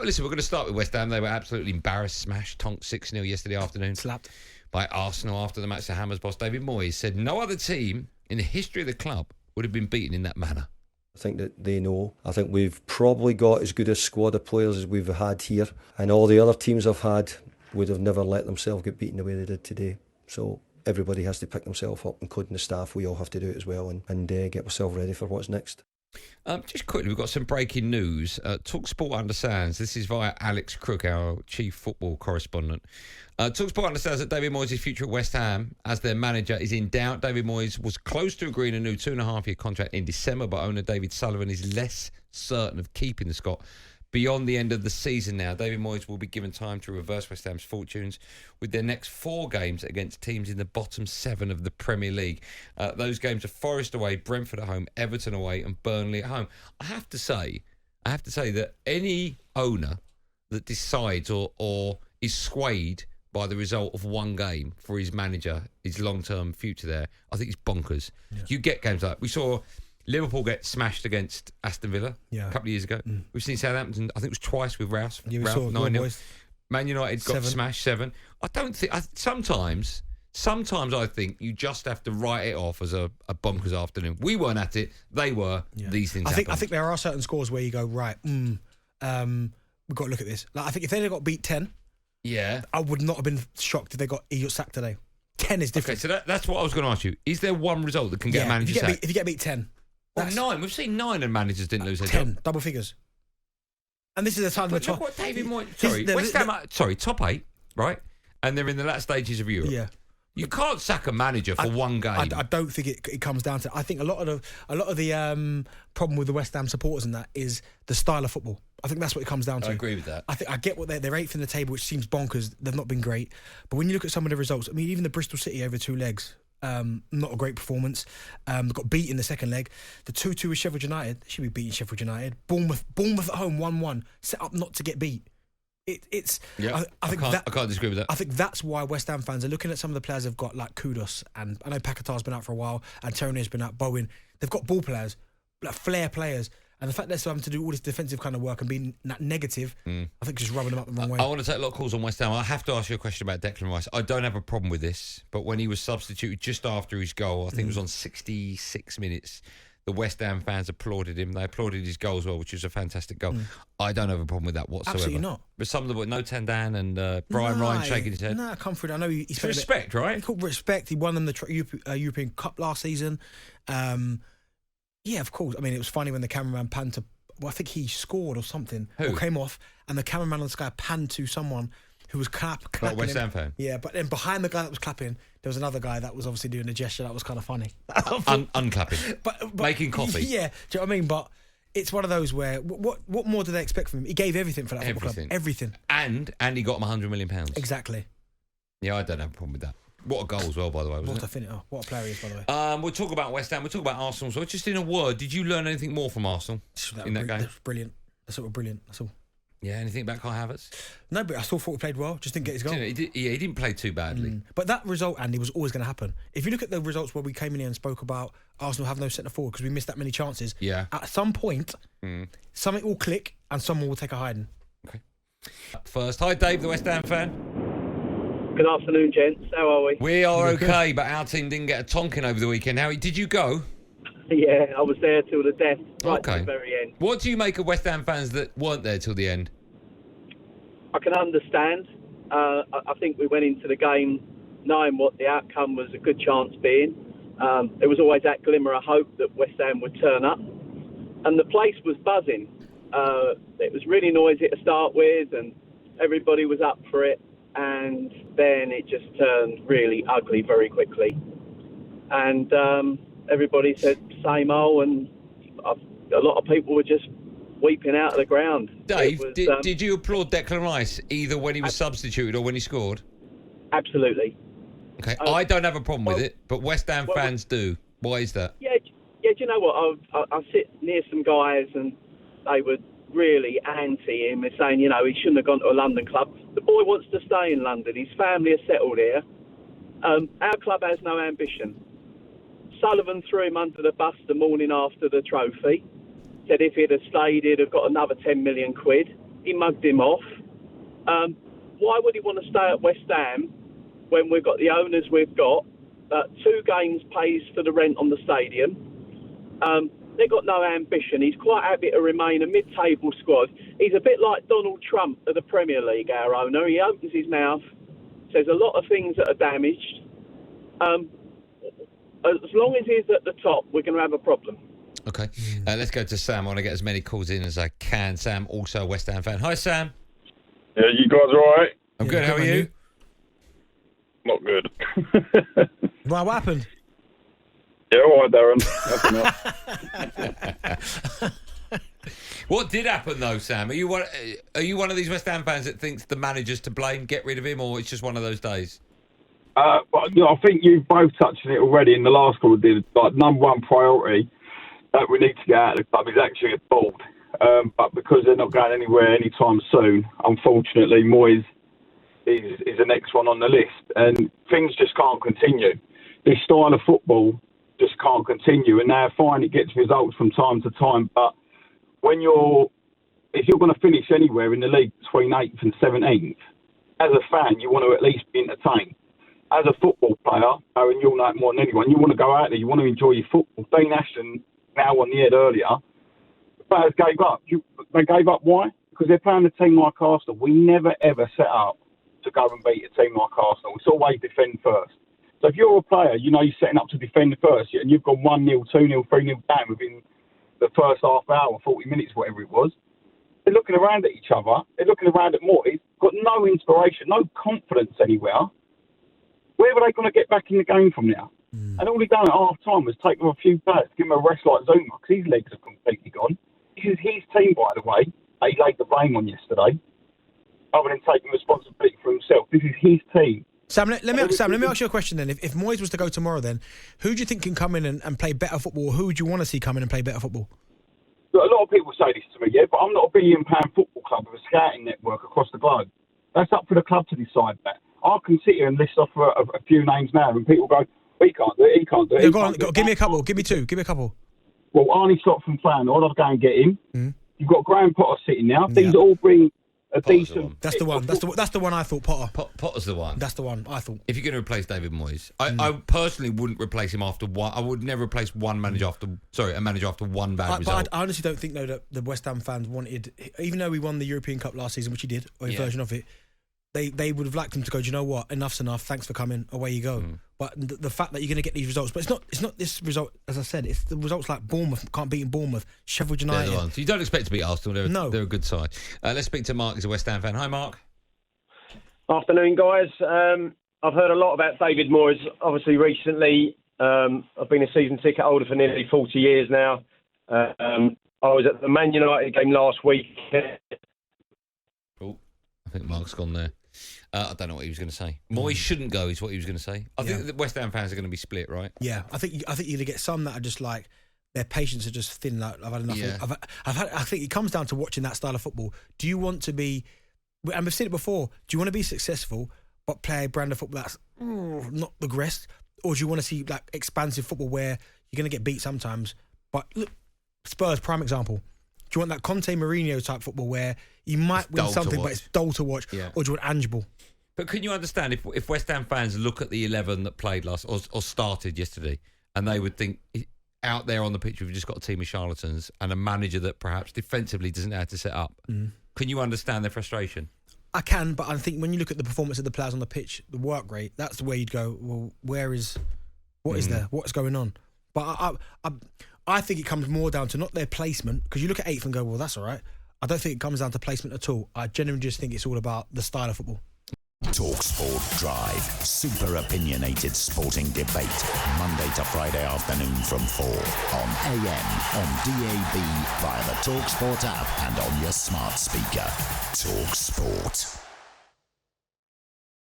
listen, we're going to start with West Ham. They were absolutely embarrassed, smashed, tonked 6-0 yesterday afternoon. Slapped. By Arsenal after the match. The Hammers boss David Moyes said no other team in the history of the club would have been beaten in that manner. I think that they know. I think we've probably got as good a squad of players as we've had here. And all the other teams I've had would have never let themselves get beaten the way they did today. So everybody has to pick themselves up, including the staff. We all have to do it as well and get ourselves ready for what's next. Just quickly, we've got some breaking news. talkSPORT understands, this is via Alex Crook, our chief football correspondent. talkSPORT understands that David Moyes' future at West Ham as their manager is in doubt. David Moyes was close to agreeing a new 2.5-year contract in December, but owner David Sullivan is less certain of keeping the Scot beyond the end of the season now. David Moyes will be given time to reverse West Ham's fortunes with their next 4 games against teams in the bottom 7 of the Premier League. Those games are Forest away, Brentford at home, Everton away and Burnley at home. I have to say that any owner that decides or is swayed by the result of one game for his manager, his long-term future there, I think it's bonkers. Yeah. You get games like we saw Liverpool get smashed against Aston Villa a couple of years ago. We've seen Southampton, I think it was twice with Rouse. Yeah, we saw 9-0. Man United got smashed 7. I don't think... Sometimes I think you just have to write it off as a bonkers afternoon. We weren't at it. They were. Yeah. These things happen. I think there are certain scores where you go, right, we've got to look at this. Like, I think if they got beat 10, I would not have been shocked if they got sacked today. 10 is different. Okay, so that's what I was going to ask you. Is there one result that can get a manager sacked? If you get beat 10... Well, 9. We've seen 9 and managers didn't lose their 10, job. double figures. And this is the time of the top. What David Moyes... West Ham... top 8, right? And they're in the last stages of Europe. Yeah. You can't sack a manager for one game. I don't think it comes down to... I think a lot of the problem with the West Ham supporters and that is the style of football. I think that's what it comes down to. I agree with that. I get what they're 8th in the table, which seems bonkers. They've not been great. But when you look at some of the results, I mean, even the Bristol City over 2 legs... not a great performance. Got beat in the second leg. The 2-2 with Sheffield United. They should be beating Sheffield United. Bournemouth at home 1-1. Set up not to get beat. It's. Yeah, I can't disagree with that. I think that's why West Ham fans are looking at some of the players they've got, like Kudus, and I know Paquetá's been out for a while. Antonio's been out. Bowen. They've got ball players, like flair players. And the fact they're still having to do all this defensive kind of work and being negative, I think just rubbing them up the wrong way. I want to take a lot of calls on West Ham. I have to ask you a question about Declan Rice. I don't have a problem with this, but when he was substituted just after his goal, I think it was on 66 minutes, the West Ham fans applauded him. They applauded his goal as well, which was a fantastic goal. I don't have a problem with that whatsoever. Absolutely not. But some of the No Tandan and Brian Ryan shaking his head. No, come through. I know he's respect, right? He called respect. He won them the European Cup last season. Yeah, of course. I mean, it was funny when the cameraman panned to... Well, I think he scored or something. Who? Or came off, and the cameraman on the sky panned to someone who was clapping. Not a West Ham fan? Yeah, but then behind the guy that was clapping, there was another guy that was obviously doing a gesture that was kind of funny. Unclapping. But making coffee. Yeah, do you know what I mean? But it's one of those where, what more do they expect from him? He gave everything for that football club. Everything. And he got him £100 million. Exactly. Yeah, I don't have a problem with that. What a goal as well, by the way, wasn't it? What a player he is, by the way. We'll talk about West Ham. We'll talk about Arsenal. So just in a word, did you learn anything more from Arsenal in that game? That was brilliant. That's sort of brilliant. That's all. Yeah, anything about Kai Havertz? No, but I still thought he played well. Just didn't get his goal. He didn't play too badly. But that result, Andy, was always going to happen. If you look at the results where we came in here and spoke about Arsenal having no centre forward because we missed that many chances, at some point, something will click and someone will take a hiding. Okay. First, hi Dave, the West Ham fan. Good afternoon, gents. How are we? We are okay, but our team didn't get a tonking over the weekend. How did you go? Yeah, I was there till the death, right to the very end. What do you make of West Ham fans that weren't there till the end? I can understand. I think we went into the game knowing what the outcome was a good chance being. There was always that glimmer of hope that West Ham would turn up. And the place was buzzing. It was really noisy to start with, and everybody was up for it. And then it just turned really ugly very quickly. And everybody said same old, and a lot of people were just weeping out of the ground. Dave, did you applaud Declan Rice either when he was substituted or when he scored? Absolutely. Okay, I don't have a problem with it, but West Ham fans do. Why is that? Yeah. Do you know what? I sit near some guys and they were really anti him, saying, you know, he shouldn't have gone to a London club. The boy wants to stay in London. His family are settled here. Our club has no ambition. Sullivan threw him under the bus the morning after the trophy. Said if he'd have stayed, he'd have got another 10 million quid. he mugged him off. Why would he want to stay at West Ham when we've got the owners we've got? 2 games pays for the rent on the stadium. They've got no ambition. He's quite happy to remain a mid-table squad. He's a bit like Donald Trump of the Premier League, our owner. He opens his mouth, says a lot of things that are damaged. As long as he's at the top, we're going to have a problem. Okay, let's go to Sam. I want to get as many calls in as I can. Sam, also a West Ham fan. Hi, Sam. Yeah, you guys are all right? I'm good. How are you? Not good. Right, what happened? Yeah, all right, Darren. That's enough. What did happen, though, Sam? Are you one of these West Ham fans that thinks the manager's to blame, get rid of him, or it's just one of those days? But, I think you've both touched on it already in the last call. Like, number one priority that we need to get out of the club is actually a board. But because they're not going anywhere anytime soon, unfortunately, Moyes is the next one on the list. And things just can't continue. This style of football just can't continue. And now, fine, it gets results from time to time. But if you're going to finish anywhere in the league between 8th and 17th, as a fan, you want to at least be entertained. As a football player, and you'll know it more than anyone, you want to go out there, you want to enjoy your football. Dean Ashton, now on the head earlier, players gave up. They gave up, why? Because they're playing a team like Arsenal. We never, ever set up to go and beat a team like Arsenal. It's always defend first. So if you're a player, you know you're setting up to defend first, and you've gone 1-0, 2-0, 3-0 down within the first half hour, 40 minutes, whatever it was. They're looking around at each other. They're looking around at Moyes. Got no inspiration, no confidence anywhere. Where were they going to get back in the game from now? And all he done at half-time was take them a few players, give him a rest like Zuma, because his legs are completely gone. This is his team, by the way, that he laid the blame on yesterday, other than taking responsibility for himself. This is his team. Sam, let me ask you a question then. If Moyes was to go tomorrow then, who do you think can come in and play better football? Or who would you want to see come in and play better football? Look, a lot of people say this to me, but I'm not a billion-pound football club with a scouting network across the globe. That's up for the club to decide that. I can sit here and list off a few names now, and people go, he can't do it, he can't do it. Yeah, go on, give me a couple. Give me 2. Give me a couple. Well, Arnie Slot from Flanor, I'll go and get him. You've got Graham Potter sitting now. These all bring a Potter's decent... That's the one. That's the one I thought, Potter. Potter's the one. That's the one I thought. If you're going to replace David Moyes, I personally wouldn't replace him after one. I would never replace a manager after one bad result. But I honestly don't think, though, that the West Ham fans wanted, even though we won the European Cup last season, which he did, or a version of it, they would have liked him to go, do you know what, enough's enough, thanks for coming, away you go. But the fact that you're going to get these results, but it's not this result, as I said, it's the results like Bournemouth, can't beat Bournemouth, Sheffield United. They're the ones. You don't expect to beat Arsenal, they're a good side. Let's speak to Mark, he's a West Ham fan. Hi, Mark. Afternoon, guys. I've heard a lot about David Moyes, obviously, recently. I've been a season ticket holder for nearly 40 years now. I was at the Man United game last week. Oh, I think Mark's gone there. I don't know what he was going to say. Moyes shouldn't go, is what he was going to say. I think the West Ham fans are going to be split, right? Yeah, I think you're going to get some that are just like, their patience are just thin. Like, I've had enough. Yeah. I think it comes down to watching that style of football. Do you want to be, and we've seen it before, do you want to be successful but play a brand of football that's not the best? Or do you want to see like expansive football where you're going to get beat sometimes? But look, Spurs, prime example. Do you want that Conte Mourinho type football where you might win something but it's dull to watch? Yeah. Or do you want Angeball? But can you understand if West Ham fans look at the 11 that played last or started yesterday, and they would think out there on the pitch we've just got a team of charlatans and a manager that perhaps defensively doesn't know how to set up? Can you understand their frustration? I can, but I think when you look at the performance of the players on the pitch, the work rate, that's the way you'd go, well, what is there? What's going on? But I think it comes more down to not their placement, because you look at 8th and go, well, that's all right. I don't think it comes down to placement at all. I genuinely just think it's all about the style of football. talkSPORT Drive. Super opinionated sporting debate. Monday to Friday afternoon from 4 on AM, on DAB, via the talkSPORT app and on your smart speaker. talkSPORT.